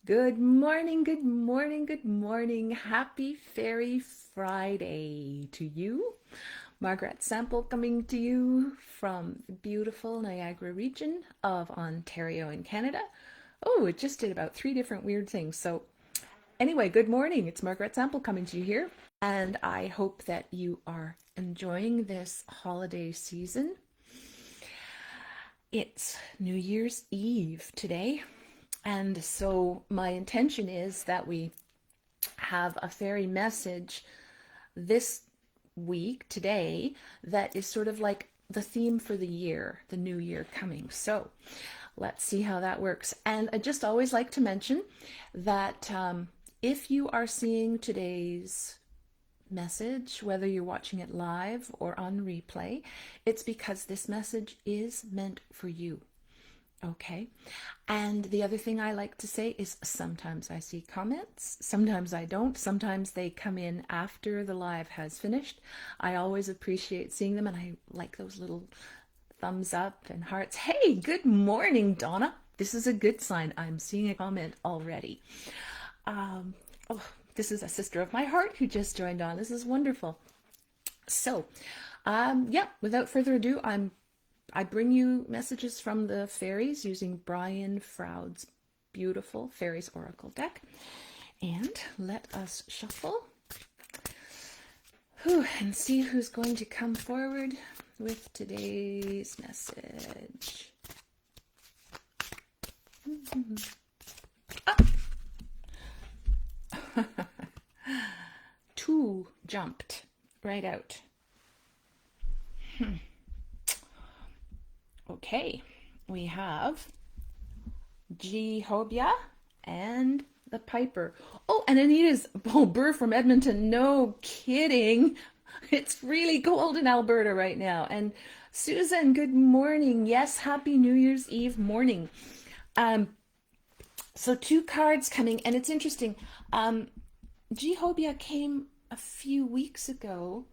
Good morning, good morning, good morning. Happy Fairy Friday to you. Margaret Sample coming to you from the beautiful Niagara region of Ontario in Canada. Oh, it just did about three different weird things. So, anyway, good morning. It's Margaret Sample coming to you here. And I hope that you are enjoying this holiday season. It's New Year's Eve today. And so my intention is that we have a fairy message this week, today, that is sort of like the theme for the year, the new year coming. So let's see how that works. And I just always like to mention that if you are seeing today's message, whether you're watching it live or on replay, it's because this message is meant for you. Okay. And the other thing I like to say is sometimes I see comments, sometimes I don't. Sometimes they come in after the live has finished. I always appreciate seeing them, and I like those little thumbs up and hearts. Hey, good morning, Donna. This is a good sign. I'm seeing a comment already. Oh, this is a sister of my heart who just joined on. This is wonderful. So, yeah, without further ado, I bring you messages from the fairies using Brian Froud's beautiful Fairies Oracle deck. And let us shuffle and see who's going to come forward with today's message. Two jumped right out. Okay, we have Hobyah and The Piper. Oh, and Anita's Burr from Edmonton. No kidding. It's really cold in Alberta right now. And Susan, good morning. Yes, happy New Year's Eve morning. So two cards coming, and it's interesting. Hobyah came a few weeks ago,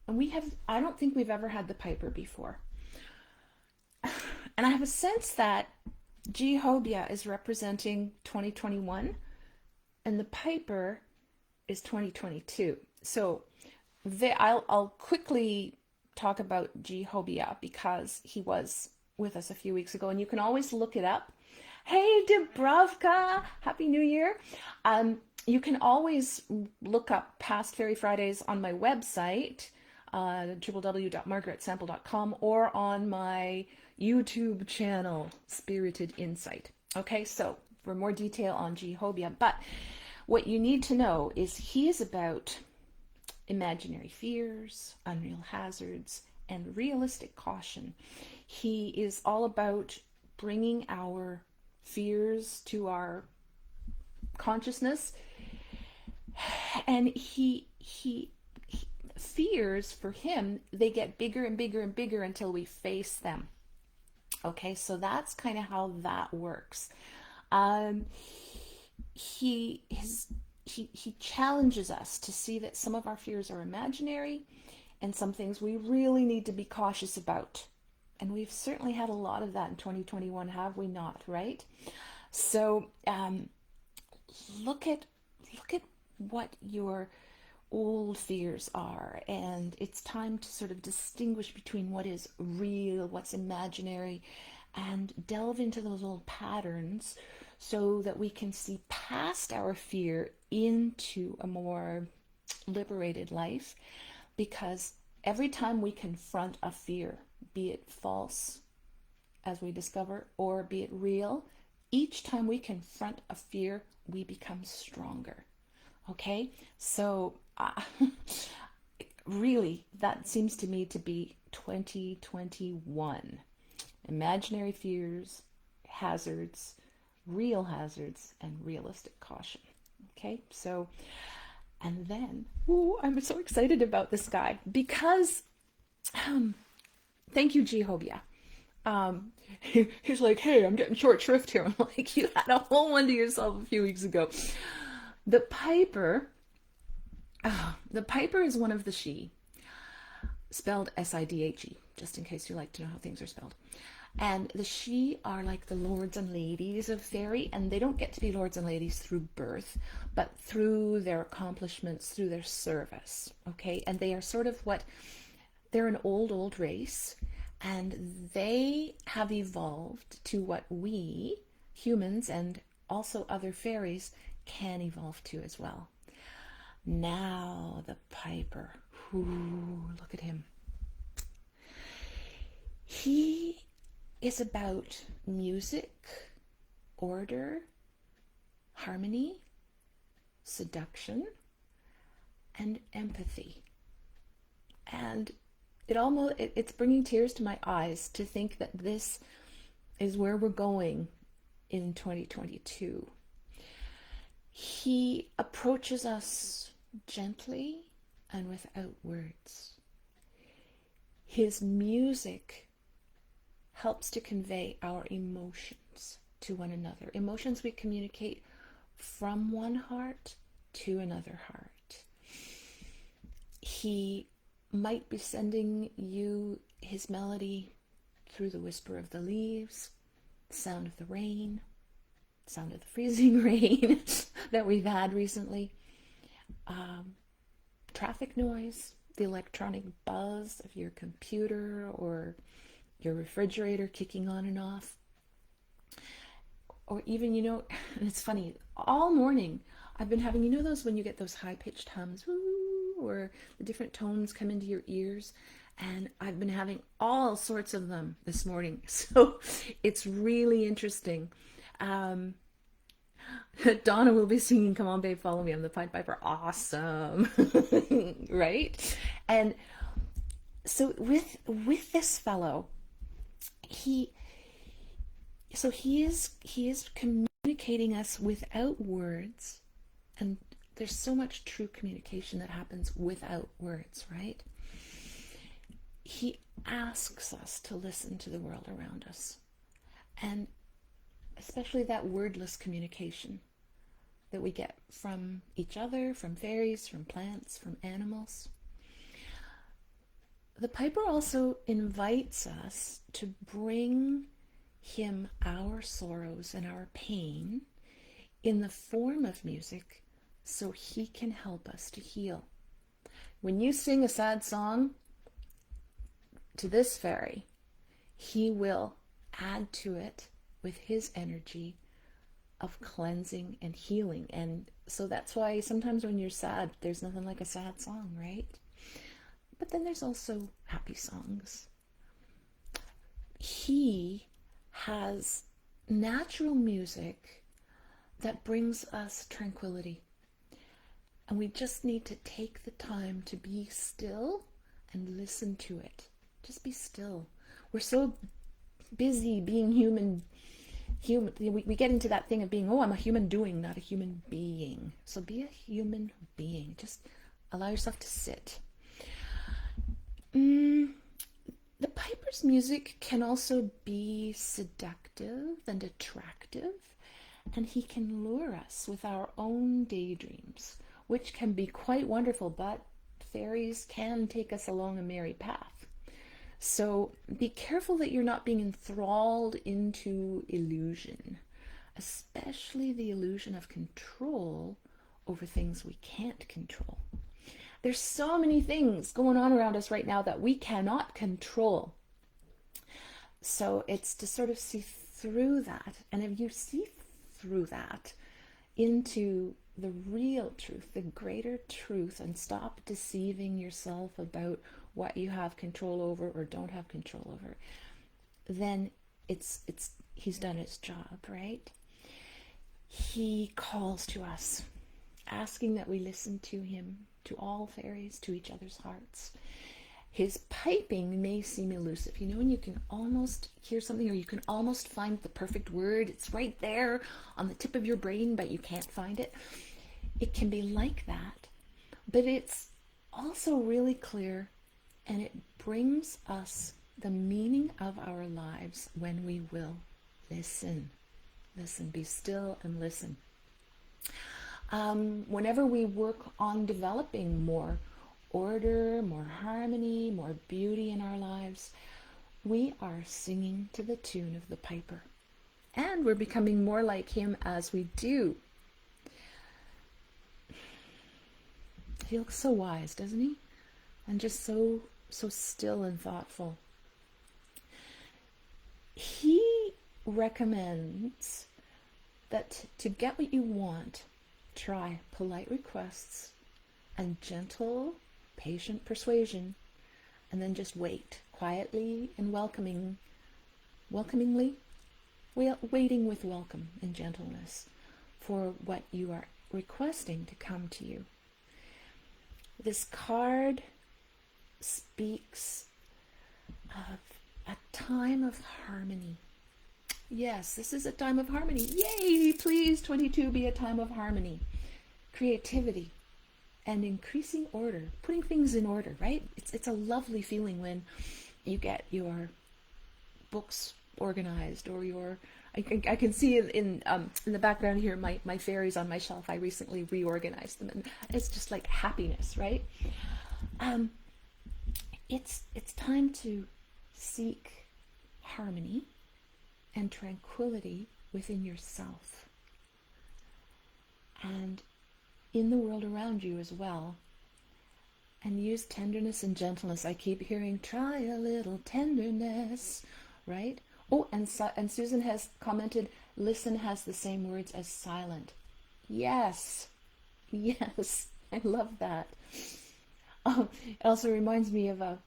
and I don't think we've ever had The Piper before. And I have a sense that Hobyah is representing 2021 and The Piper is 2022. So I'll quickly talk about Hobyah because he was with us a few weeks ago, and you can always look it up. Hey, Dubravka, Happy New Year. You can always look up past Fairy Fridays on my website, www.margaretsample.com, or on my YouTube channel, Spirited Insight. Okay, so for more detail on Hobyah, but what you need to know is he is about imaginary fears, unreal hazards, and realistic caution. He is all about bringing our fears to our consciousness, and he fears, for him, they get bigger and bigger and bigger until we face them. Okay, so that's kind of how that works. He challenges us to see that some of our fears are imaginary, and some things we really need to be cautious about. And we've certainly had a lot of that in 2021, have we not? Right? So look at what your old fears are, and it's time to sort of distinguish between what is real, what's imaginary, and delve into those old patterns so that we can see past our fear into a more liberated life. Because every time we confront a fear, be it false, as we discover, or be it real, each time we confront a fear, we become stronger. Okay, so really, that seems to me to be 2021. Imaginary fears, hazards, real hazards, and realistic caution. Okay, so, and then, I'm so excited about this guy because, thank you, Hobyah. He's like, hey, I'm getting short shrift here. I'm like, you had a whole one to yourself a few weeks ago. The Piper is one of the she, spelled Sidhe, just in case you like to know how things are spelled. And the she are like the lords and ladies of fairy, and they don't get to be lords and ladies through birth, but through their accomplishments, through their service. Okay, and they are sort of what they're an old race, and they have evolved to what we humans and also other fairies can evolve to as well. Now the piper. Ooh, look at him. He is about music, order, harmony, seduction, and empathy. And it's bringing tears to my eyes to think that this is where we're going in 2022. He approaches us gently and without words. His music helps to convey our emotions to one another. Emotions we communicate from one heart to another heart. He might be sending you his melody through the whisper of the leaves, the sound of the rain, the sound of the freezing rain that we've had recently, traffic noise, the electronic buzz of your computer or your refrigerator kicking on and off. Or even, and it's funny, all morning I've been having, those when you get those high-pitched hums, or the different tones come into your ears, and I've been having all sorts of them this morning. So it's really interesting. Donna will be singing "Come On Babe, Follow Me" on the Pied Piper. Awesome. Right? And so with this fellow, he is communicating us without words, and there's so much true communication that happens without words, right? He asks us to listen to the world around us, and especially that wordless communication that we get from each other, from fairies, from plants, from animals. The piper also invites us to bring him our sorrows and our pain in the form of music so he can help us to heal. When you sing a sad song to this fairy, he will add to it with his energy of cleansing and healing. And so that's why sometimes when you're sad, there's nothing like a sad song, right? But then there's also happy songs. He has natural music that brings us tranquility. And we just need to take the time to be still and listen to it. Just be still. We're so busy being human. We get into that thing of being, I'm a human doing, not a human being. So be a human being. Just allow yourself to sit. The piper's music can also be seductive and attractive, and he can lure us with our own daydreams, which can be quite wonderful, but fairies can take us along a merry path. So be careful that you're not being enthralled into illusion, especially the illusion of control over things we can't control. There's so many things going on around us right now that we cannot control. So it's to sort of see through that. And if you see through that into the real truth, the greater truth, and stop deceiving yourself about what you have control over or don't have control over, then he's done his job, right? He calls to us, asking that we listen to him, to all fairies, to each other's hearts. His piping may seem elusive, and you can almost hear something, or you can almost find the perfect word. It's right there on the tip of your brain, but you can't find it. It can be like that, but it's also really clear, and it brings us the meaning of our lives when we will listen. Listen, be still and listen. Whenever we work on developing more order, more harmony, more beauty in our lives, we are singing to the tune of the piper, and we're becoming more like him as we do. He looks so wise, doesn't he? And just so still and thoughtful. He recommends that to get what you want, try polite requests and gentle, patient persuasion, and then just wait quietly and welcomingly, waiting with welcome and gentleness for what you are requesting to come to you. This card speaks of a time of harmony. Yes, this is a time of harmony. Yay! Please, 22, be a time of harmony, creativity, and increasing order, putting things in order, right? It's a lovely feeling when you get your books organized, or your I can see in the background here my fairies on my shelf. I recently reorganized them, and it's just like happiness, right? It's time to seek harmony and tranquility within yourself and in the world around you as well. And use tenderness and gentleness. I keep hearing, try a little tenderness, right? Oh, and Susan has commented, listen has the same words as silent. Yes, yes, I love that. It also reminds me of a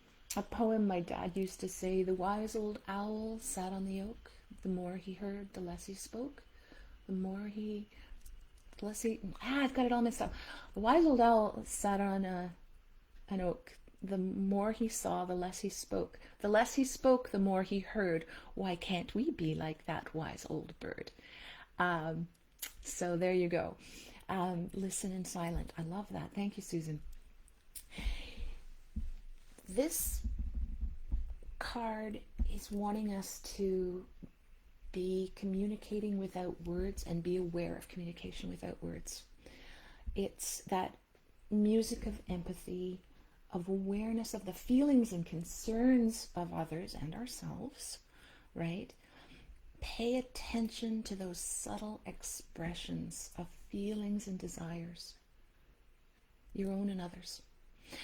poem my dad used to say, the wise old owl sat on the oak. The more he heard, the less he spoke. I've got it all mixed up. The wise old owl sat on an oak. The more he saw, the less he spoke. The less he spoke, the more he heard. Why can't we be like that wise old bird? So there you go. Listen in silent. I love that. Thank you, Susan. This card is wanting us to be communicating without words and be aware of communication without words. It's that music of empathy, of awareness of the feelings and concerns of others and ourselves, right? Pay attention to those subtle expressions of feelings and desires, your own and others.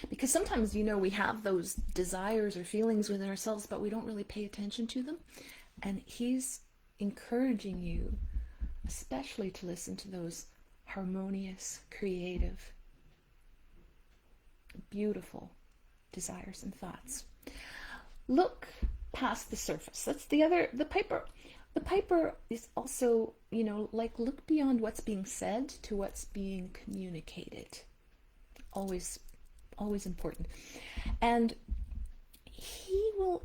Because sometimes, we have those desires or feelings within ourselves, but we don't really pay attention to them. And he's encouraging you, especially to listen to those harmonious, creative, beautiful desires and thoughts. Look past the surface. That's the piper. The piper is also, look beyond what's being said to what's being communicated. Always important. And he'll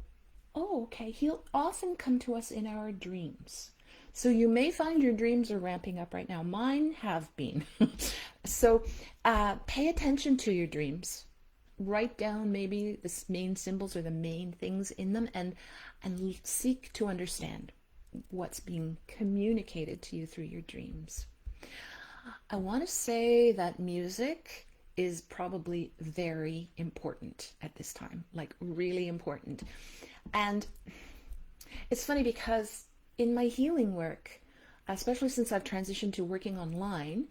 often come to us in our dreams. So you may find your dreams are ramping up right now. Mine have been. So pay attention to your dreams. Write down maybe the main symbols or the main things in them, and seek to understand what's being communicated to you through your dreams. I want to say that music is probably very important at this time, like really important. And it's funny because in my healing work, especially since I've transitioned to working online,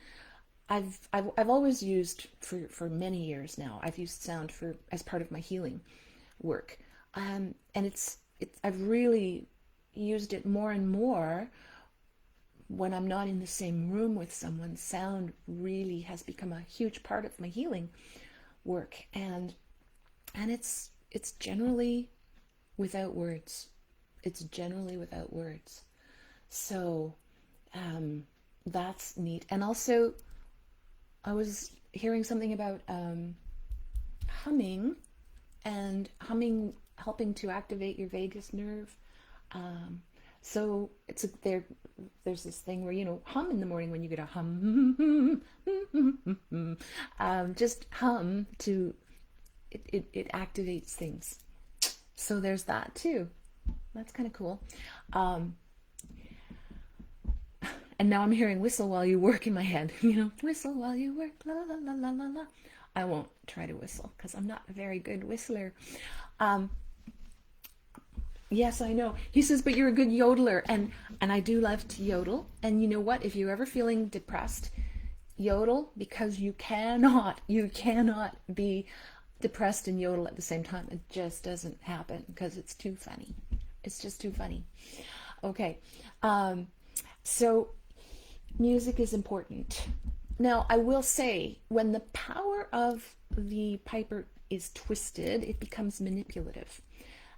I've always used for many years now. I've used sound as part of my healing work, and I've really used it more and more when I'm not in the same room with someone. Sound really has become a huge part of my healing work, and it's generally without words. It's generally without words. So that's neat. And also, I was hearing something about humming, and humming helping to activate your vagus nerve. So there's this thing where, hum in the morning when you get a hum. Just hum to, it activates things. So there's that too. That's kind of cool. And now I'm hearing whistle while you work in my head. Whistle while you work, la la la la la la. I won't try to whistle because I'm not a very good whistler. Yes, I know. He says, but you're a good yodeler, and I do love to yodel. And you know what? If you're ever feeling depressed, yodel, because you cannot be depressed and yodel at the same time. It just doesn't happen because it's too funny. It's just too funny. Okay. Um, so music is important. Now, I will say, when the power of the piper is twisted, it becomes manipulative.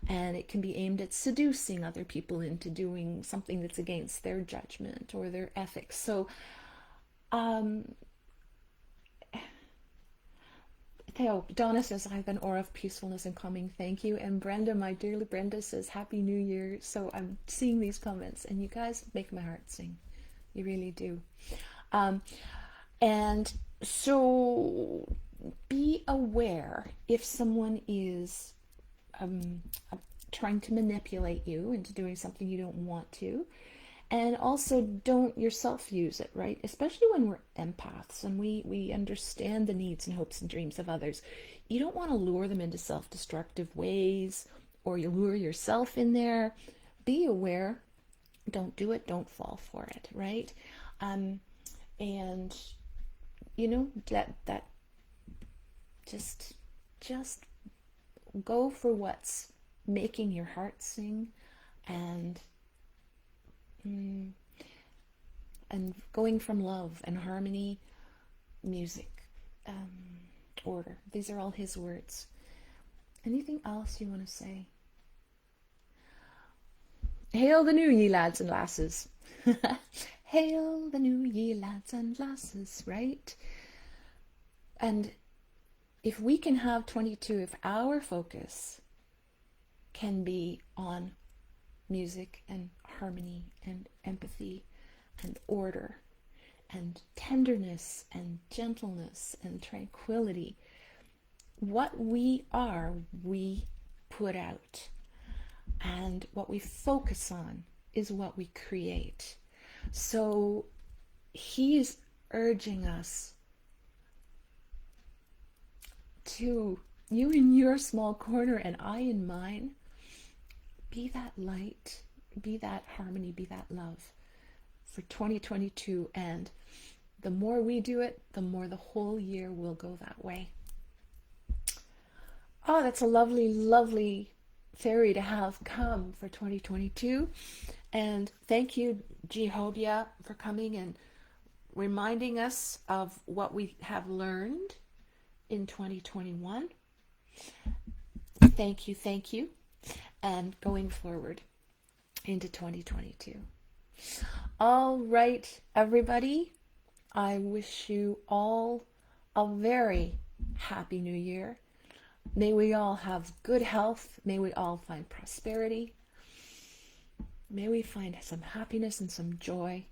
And it can be aimed at seducing other people into doing something that's against their judgment or their ethics. So, um, Theo, Donna says, I have an aura of peacefulness and calming. Thank you. And Brenda, my dearly Brenda, says, Happy New Year. So I'm seeing these comments, and you guys make my heart sing. You really do. Um, and so be aware if someone is um, trying to manipulate you into doing something you don't want to. And also don't yourself use it, right? Especially when we're empaths and we understand the needs and hopes and dreams of others. You don't want to lure them into self-destructive ways, or you lure yourself in there. Be aware. Don't do it. Don't fall for it, right? Um, and that just go for what's making your heart sing, and mm, and going from love and harmony, music, um, order. These are all his words. Anything else you want to say? Hail the new ye, lads and lasses. Hail the new ye, lads and lasses, right? And if we can have 22, if our focus can be on music and harmony and empathy and order and tenderness and gentleness and tranquility, what we are, we put out. And what we focus on is what we create. So he is urging us to, you in your small corner and I in mine, be that light, be that harmony, be that love for 2022. And the more we do it, the more the whole year will go that way. Oh, that's a lovely, lovely fairy to have come for 2022. And thank you, Hobyah, for coming and reminding us of what we have learned in 2021. Thank you. And going forward into 2022. All right, everybody. I wish you all a very happy new year. May we all have good health. May we all find prosperity. May we find some happiness and some joy,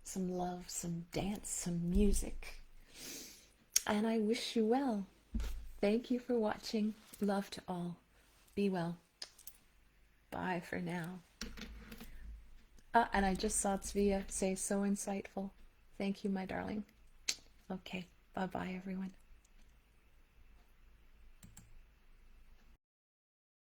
some love, some dance, some music. And I wish you well. Thank you for watching. Love to all. Be well. Bye for now. And I just saw Svea say, so insightful. Thank you, my darling. Okay, bye-bye, everyone.